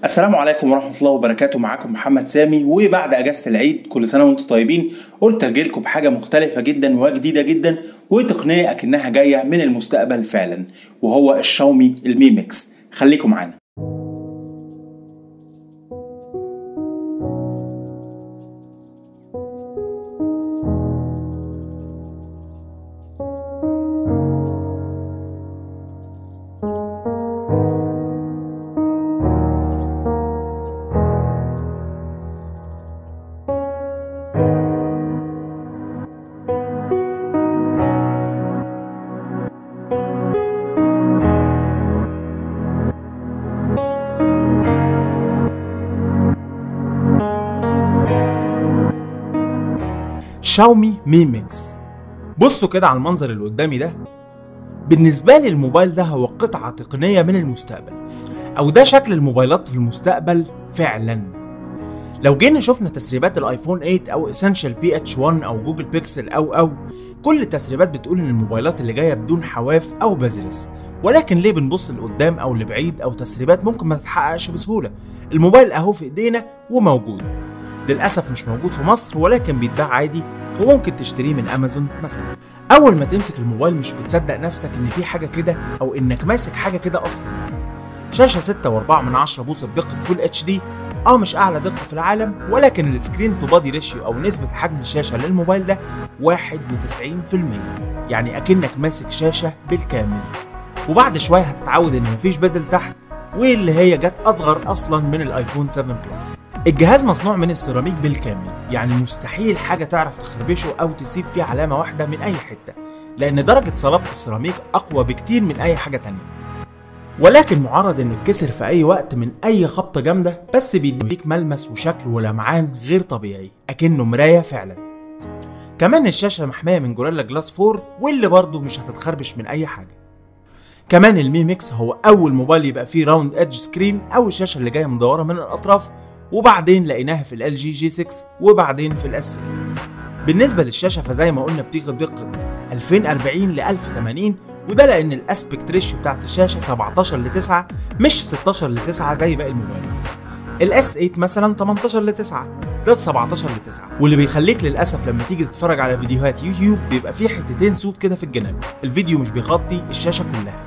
السلام عليكم ورحمة الله وبركاته. معاكم محمد سامي، وبعد اجازة العيد كل سنة وانتم طيبين قلت اجيلكم بحاجة مختلفة جدا وجديدة جدا وتقنية اكنها جاية من المستقبل فعلا، وهو الشاومي المي ميكس. خليكم معانا. شاومي مي ميكس. بصوا كده على المنظر اللي قدامي ده. بالنسبة لي الموبايل ده هو قطعة تقنية من المستقبل، او ده شكل الموبايلات في المستقبل فعلا. لو جينا شفنا تسريبات الايفون 8 او اسينشال بي اتش 1 او جوجل بيكسل او كل التسريبات بتقول ان الموبايلات اللي جاية بدون حواف او بازلس، ولكن ليه بنبص لقدام او لبعيد او تسريبات ممكن ما تتحققش بسهولة؟ الموبايل اهو في ايدينا وموجود. للأسف مش موجود في مصر، ولكن بيتباع عادي وممكن تشتريه من أمازون مثلا. أول ما تمسك الموبايل مش بتصدق نفسك إن في حاجة كده أو إنك ماسك حاجة كده أصلا. شاشة 6.4 بوصة بدقة فول اتش دي، مش أعلى دقة في العالم، ولكن السكرين تو بادي ريشيو أو نسبة حجم الشاشة للموبايل ده 91%، يعني أكنك ماسك شاشة بالكامل. وبعد شوية هتتعود إن مفيش بازل تحت، واللي هي جت أصغر أصلا من الآيفون 7 بلس. الجهاز مصنوع من السيراميك بالكامل، يعني مستحيل حاجة تعرف تخربشه أو تسيب فيه علامة واحدة من أي حتة، لأن درجة صلابة السيراميك أقوى بكتير من أي حاجة تانية، ولكن معرض إنه يتكسر في أي وقت من أي خبطة جامدة، بس بيديك ملمس وشكل ولمعان غير طبيعي أكنه مراية فعلا. كمان الشاشة محمية من جوريلا جلاس 4، واللي برضه مش هتتخربش من أي حاجة. كمان المي ميكس هو أول موبايل يبقى فيه راوند ايدج سكرين أو الشاشة اللي جاية مدورة من الأطراف، وبعدين لقيناها في ال جي 6 وبعدين في الاس. بالنسبة للشاشة فزي ما قلنا بتيجي دقة 2040 ل 1080، وده لأن الاسبكت ريشيو بتاعت الشاشة 17:9 مش 16:9 زي باقي الموبايل. الاس 8 مثلا 18:9، ده 17:9، واللي بيخليك للأسف لما تيجي تتفرج على فيديوهات يوتيوب بيبقى فيه حتتين صوت كده في الجناب، الفيديو مش بيغطي الشاشة كلها.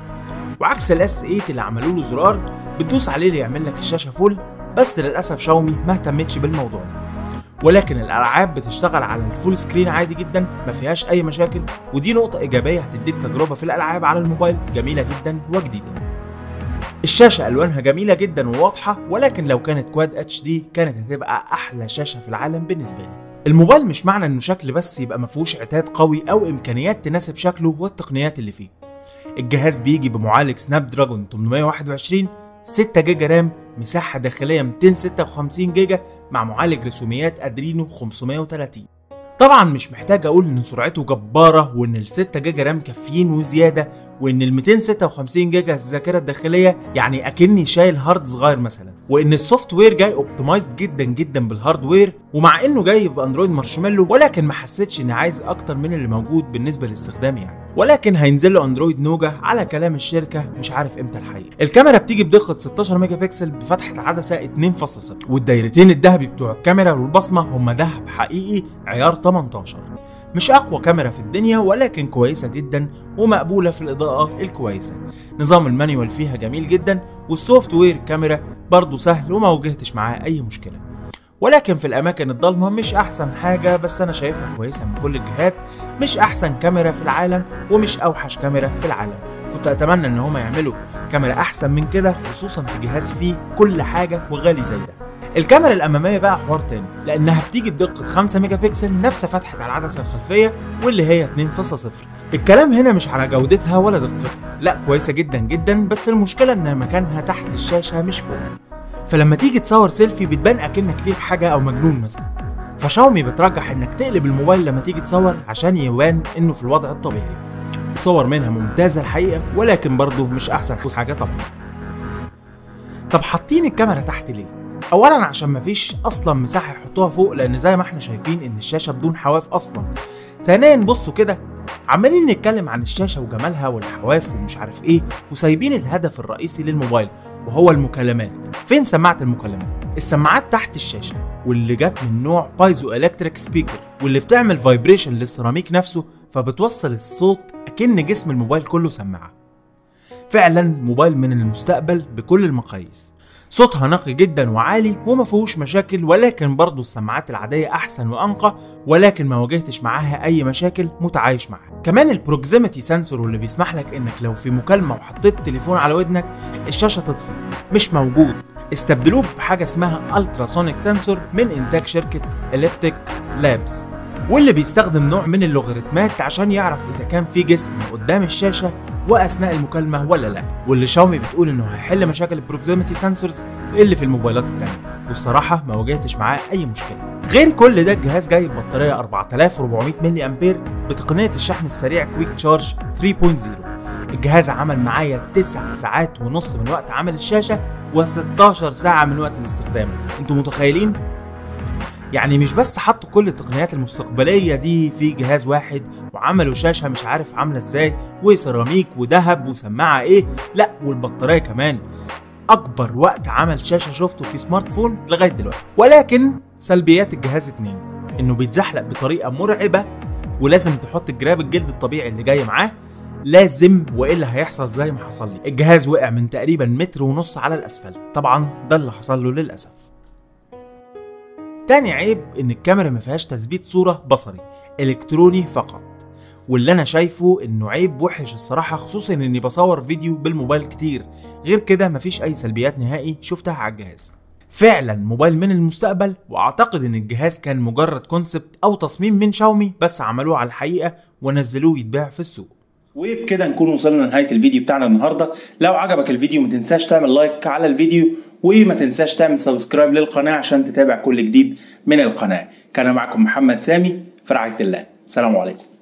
وعكس الاس 8 اللي عملوا له زرار بتدوس عليه ليعمل لك الشاشة فول، بس للأسف شاومي ما اهتمتش بالموضوع ده. ولكن الألعاب بتشتغل على الفول سكرين عادي جدا، ما فيهاش أي مشاكل، ودي نقطة إيجابية هتديك تجربة في الألعاب على الموبايل جميلة جدا وجديدة. الشاشة ألوانها جميلة جدا وواضحة، ولكن لو كانت كواد اتش دي كانت هتبقى أحلى شاشة في العالم بالنسبة لي. الموبايل مش معنى إنه شكل بس يبقى مفيهوش عتاد قوي أو إمكانيات تناسب شكله والتقنيات اللي فيه. الجهاز بيجي بمعالج سناب دراجون 821، 6 جيجا رام، مساحة داخلية 256 جيجا، مع معالج رسوميات ادرينو 530. طبعا مش محتاج اقول ان سرعته جبارة، وان ال 6 جيجا رام كافيين وزيادة، وان ال 256 جيجا الذاكرة الداخلية يعني اكني شايل هارد صغير مثلا، وان السوفت وير جاي اوبتمايزد جدا جدا بالهاردوير، ومع انه جاي باندرويد مارشميلو، ولكن ما حسيتش اني عايز اكتر من اللي موجود بالنسبة للاستخدام يعني. ولكن هينزل له اندرويد نوجا على كلام الشركه، مش عارف امتى الحقيقه. الكاميرا بتيجي بدقه 16 ميجا بكسل بفتحه عدسه 2.0، والدايرتين الذهبي بتوع الكاميرا والبصمه هم ذهب حقيقي عيار 18. مش اقوى كاميرا في الدنيا، ولكن كويسه جدا ومقبوله في الاضاءه الكويسه. نظام المانيوال فيها جميل جدا، والسوفت وير الكاميرا برضه سهل وما واجهتش معاه اي مشكله. ولكن في الاماكن الضلمه مش احسن حاجه، بس انا شايفها كويسه من كل الجهات. مش احسن كاميرا في العالم ومش اوحش كاميرا في العالم، كنت اتمنى ان هما يعملوا كاميرا احسن من كده، خصوصا في جهاز فيه كل حاجه وغالي زي ده. الكاميرا الاماميه بقى حوار تاني، لانها بتيجي بدقه 5 ميجا بكسل نفس فتحه العدسه الخلفيه، واللي هي 2.0. الكلام هنا مش على جودتها ولا دقتها، لا كويسه جدا جدا، بس المشكله ان مكانها تحت الشاشه مش فوق، فلما تيجي تصور سيلفي بتبان اكنك فيك حاجه او مجنون مثلا. فشاومي بترجح انك تقلب الموبايل لما تيجي تصور عشان يبان انه في الوضع الطبيعي. الصور منها ممتازه الحقيقه، ولكن برضه مش احسن حاجه طبعا. طب حاطين الكاميرا تحت ليه؟ اولا عشان مفيش اصلا مساحه يحطوها فوق، لان زي ما احنا شايفين ان الشاشه بدون حواف اصلا. ثانيا بصوا كده، عمالين نتكلم عن الشاشة وجمالها والحواف ومش عارف ايه، وسايبين الهدف الرئيسي للموبايل وهو المكالمات. فين سماعة المكالمات؟ السماعات تحت الشاشة، واللي جت من نوع بايزو الكتريك سبيكر، واللي بتعمل فايبريشن للسيراميك نفسه، فبتوصل الصوت اكن جسم الموبايل كله سماعة. فعلا موبايل من المستقبل بكل المقاييس، صوتها نقي جدا وعالي وما فيهوش مشاكل، ولكن برضه السماعات العادية احسن وانقى، ولكن ما واجهتش معاها اي مشاكل، متعايش معاها. كمان البروكسيميتي سنسور واللي بيسمح لك انك لو في مكالمة وحطيت التليفون على ودنك الشاشة تطفي، مش موجود. استبدلوه بحاجة اسمها التراسونيك سنسور من انتاج شركة اليبتيك لابس، واللي بيستخدم نوع من اللوغاريتمات عشان يعرف اذا كان في جسم قدام الشاشة واثناء المكالمة ولا لا، واللي شاومي بتقول انه هيحل مشاكل البروكسيميتي سنسورز اللي في الموبايلات التانية، والصراحة ما واجهتش معاه اي مشكلة. غير كل ده الجهاز جاي ببطارية 4400 ملي امبير بتقنية الشحن السريع كويك تشارج 3.0. الجهاز عمل معايا 9 ساعات ونص من وقت عمل الشاشة و16 ساعة من وقت الاستخدام. انتوا متخيلين؟ يعني مش بس حطوا كل التقنيات المستقبلية دي في جهاز واحد وعملوا شاشة مش عارف عاملة ازاي وسيراميك وذهب وسماعة ايه، لا والبطارية كمان. اكبر وقت عمل شاشة شفته في سمارت فون لغاية دلوقتي. ولكن سلبيات الجهاز 2، انه بيتزحلق بطريقة مرعبة، ولازم تحط جراب الجلد الطبيعي اللي جاي معاه، لازم، والا هيحصل زي ما حصل لي. الجهاز وقع من تقريبا 1.5 متر على الاسفلت، طبعا ده اللي حصل له للاسف. تاني عيب ان الكاميرا ما فيهاش تثبيت صورة بصري، الكتروني فقط، واللي انا شايفه انه عيب وحش الصراحة، خصوصا اني بصور فيديو بالموبايل كتير. غير كده مفيش اي سلبيات نهائي شفتها على الجهاز. فعلا موبايل من المستقبل، واعتقد ان الجهاز كان مجرد كونسبت او تصميم من شاومي، بس عملوه على الحقيقة ونزلوه يتباع في السوق. وبكده نكون وصلنا لنهاية الفيديو بتاعنا النهاردة. لو عجبك الفيديو ما تنساش تعمل لايك على الفيديو، وما تنساش تعمل سبسكرايب للقناة عشان تتابع كل جديد من القناة. كان معكم محمد سامي في رعاية الله. السلام عليكم.